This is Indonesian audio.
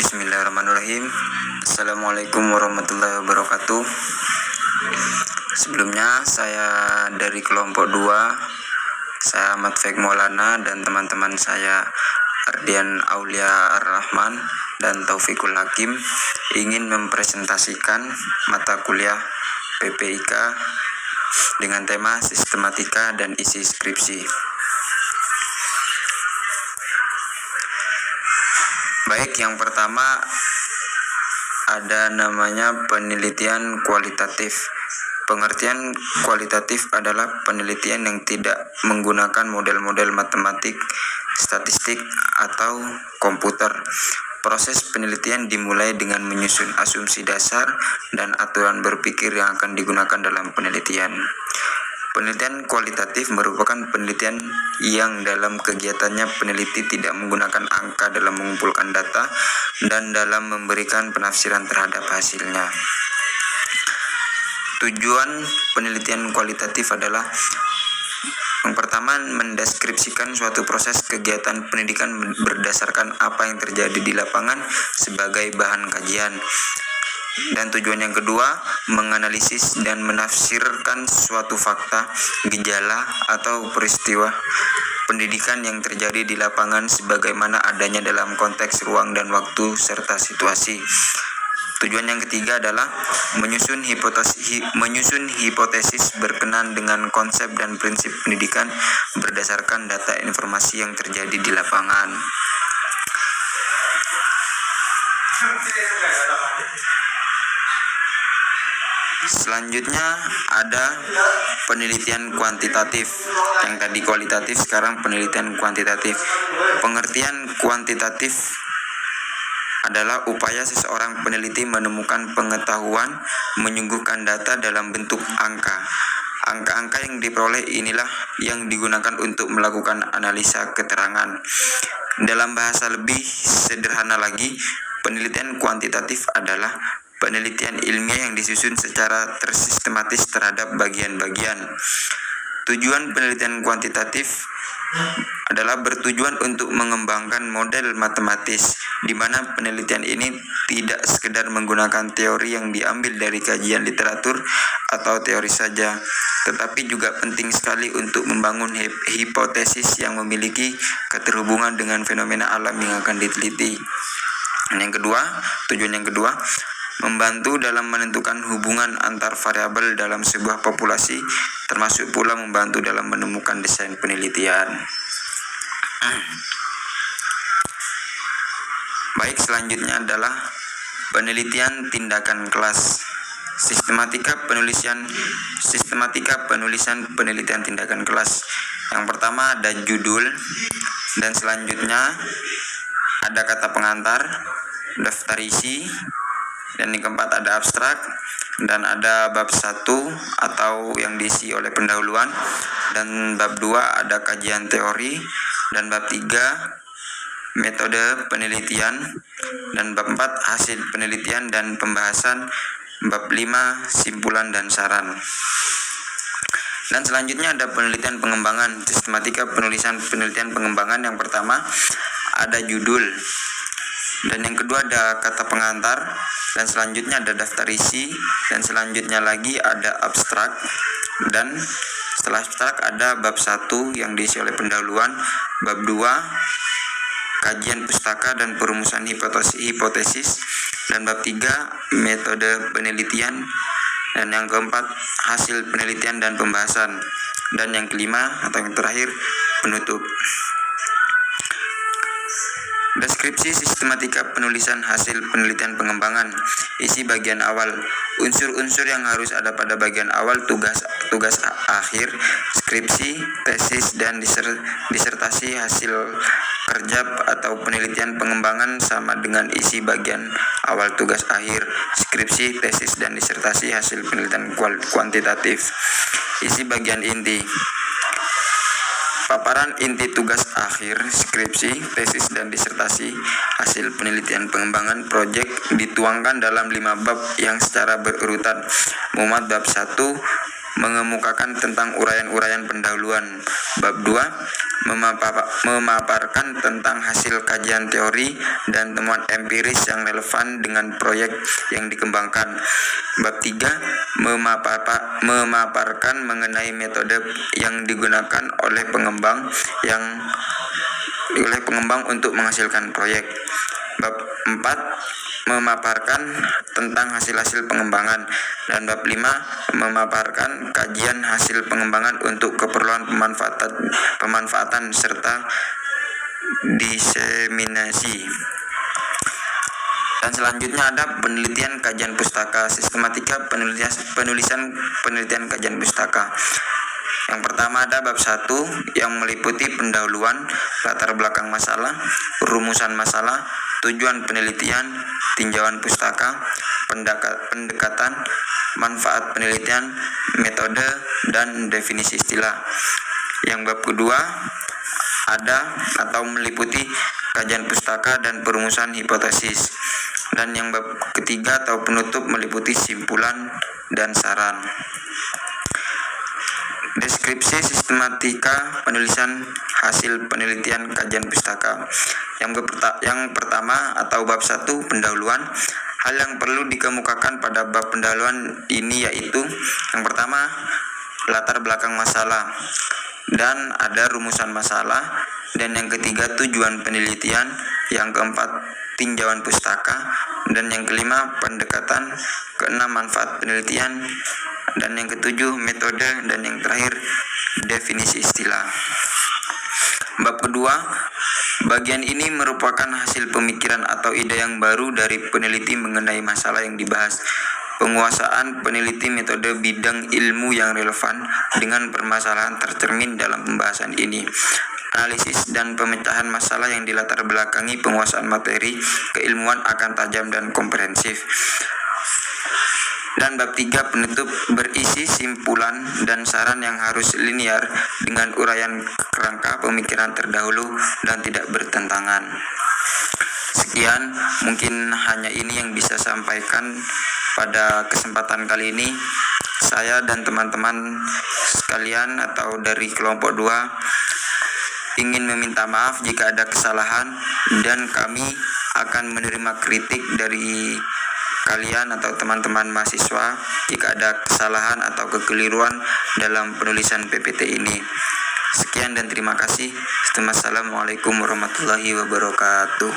Bismillahirrahmanirrahim. Assalamualaikum warahmatullahi wabarakatuh. Sebelumnya saya dari kelompok 2, saya Ahmad Faik Maulana dan teman-teman saya Ardian Aulia Ar-Rahman dan Taufikul Hakim ingin mempresentasikan mata kuliah PPIK dengan tema sistematika dan isi skripsi. Baik, yang pertama ada namanya penelitian kualitatif. Pengertian kualitatif adalah penelitian yang tidak menggunakan model-model matematik, statistik, atau komputer. Proses penelitian dimulai dengan menyusun asumsi dasar dan aturan berpikir yang akan digunakan dalam penelitian. Penelitian kualitatif merupakan penelitian yang dalam kegiatannya peneliti tidak menggunakan angka dalam mengumpulkan data dan dalam memberikan penafsiran terhadap hasilnya. Tujuan penelitian kualitatif adalah yang pertama, mendeskripsikan suatu proses kegiatan pendidikan berdasarkan apa yang terjadi di lapangan sebagai bahan kajian. Dan tujuan yang kedua, menganalisis dan menafsirkan suatu fakta, gejala, atau peristiwa pendidikan yang terjadi di lapangan sebagaimana adanya dalam konteks ruang dan waktu serta situasi. Tujuan yang ketiga adalah menyusun hipotesis berkenan dengan konsep dan prinsip pendidikan berdasarkan data informasi yang terjadi di lapangan. Selanjutnya ada penelitian kuantitatif. Yang tadi kualitatif, sekarang penelitian kuantitatif. Pengertian kuantitatif adalah upaya seseorang peneliti menemukan pengetahuan, menyuguhkan data dalam bentuk angka. Angka-angka yang diperoleh inilah yang digunakan untuk melakukan analisa keterangan. Dalam bahasa lebih sederhana lagi, penelitian kuantitatif adalah penelitian ilmiah yang disusun secara tersistematis terhadap bagian-bagian. Tujuan penelitian kuantitatif adalah bertujuan untuk mengembangkan model matematis, di mana penelitian ini tidak sekedar menggunakan teori yang diambil dari kajian literatur atau teori saja, tetapi juga penting sekali untuk membangun hipotesis yang memiliki keterhubungan dengan fenomena alam yang akan diteliti. Tujuan yang kedua, membantu dalam menentukan hubungan antar variabel dalam sebuah populasi, termasuk pula membantu dalam menemukan desain penelitian. Baik, selanjutnya adalah penelitian tindakan kelas. Sistematika penulisan penelitian tindakan kelas. Yang pertama ada judul, dan selanjutnya ada kata pengantar, daftar isi, dan yang keempat ada abstrak, dan ada bab 1 atau yang diisi oleh pendahuluan, dan bab 2 ada kajian teori, dan bab 3 metode penelitian, dan bab 4 hasil penelitian dan pembahasan, bab 5 simpulan dan saran. Dan selanjutnya ada penelitian pengembangan. Sistematika penulisan penelitian pengembangan. Yang pertama ada judul, dan yang kedua ada kata pengantar, dan selanjutnya ada daftar isi, dan selanjutnya lagi ada abstrak, dan setelah abstrak ada bab 1 yang diisi oleh pendahuluan, bab 2 kajian pustaka dan perumusan hipotesis, dan bab 3 metode penelitian, dan yang keempat hasil penelitian dan pembahasan, dan yang kelima atau yang terakhir penutup. Deskripsi sistematika penulisan hasil penelitian pengembangan. Isi bagian awal. Unsur-unsur yang harus ada pada bagian awal tugas akhir, skripsi, tesis, dan disertasi hasil kerja atau penelitian pengembangan sama dengan isi bagian awal tugas akhir, skripsi, tesis, dan disertasi hasil penelitian kuantitatif. Isi bagian inti. Paparan inti tugas akhir, skripsi, tesis, dan disertasi hasil penelitian pengembangan proyek dituangkan dalam 5 bab yang secara berurutan. Muat bab 1 mengemukakan tentang uraian-uraian pendahuluan. Bab 2, memaparkan tentang hasil kajian teori dan temuan empiris yang relevan dengan proyek yang dikembangkan. Bab 3, memaparkan mengenai metode yang digunakan oleh pengembang untuk menghasilkan proyek. Bab 4, memaparkan tentang hasil-hasil pengembangan. Dan bab 5, memaparkan kajian hasil pengembangan untuk keperluan pemanfaatan serta diseminasi. Dan selanjutnya ada penelitian kajian pustaka, sistematika penulisan penelitian kajian pustaka. Yang pertama ada bab 1 yang meliputi pendahuluan, latar belakang masalah, rumusan masalah, tujuan penelitian, tinjauan pustaka, pendekatan, manfaat penelitian, metode, dan definisi istilah. Yang bab kedua ada atau meliputi kajian pustaka dan perumusan hipotesis. Dan yang bab ketiga atau penutup meliputi simpulan dan saran. Deskripsi sistematika penulisan hasil penelitian kajian pustaka. Yang pertama atau bab 1 pendahuluan. Hal yang perlu dikemukakan pada bab pendahuluan ini yaitu yang pertama latar belakang masalah, dan ada rumusan masalah, dan yang ketiga tujuan penelitian, yang keempat tinjauan pustaka, dan yang kelima pendekatan, keenam manfaat penelitian, dan yang ketujuh metode, dan yang terakhir definisi istilah. Bab kedua, bagian ini merupakan hasil pemikiran atau ide yang baru dari peneliti mengenai masalah yang dibahas. Penguasaan peneliti metode bidang ilmu yang relevan dengan permasalahan tercermin dalam pembahasan ini. Analisis dan pemecahan masalah yang dilatar belakangi penguasaan materi keilmuan akan tajam dan komprehensif. Dan bab 3 penutup berisi simpulan dan saran yang harus linear dengan uraian kerangka pemikiran terdahulu dan tidak bertentangan. Sekian, mungkin hanya ini yang bisa sampaikan pada kesempatan kali ini. Saya dan teman-teman sekalian atau dari kelompok 2 ingin meminta maaf jika ada kesalahan, dan kami akan menerima kritik dari kalian atau teman-teman mahasiswa jika ada kesalahan atau kekeliruan dalam penulisan PPT ini. Sekian dan terima kasih. Assalamualaikum warahmatullahi wabarakatuh.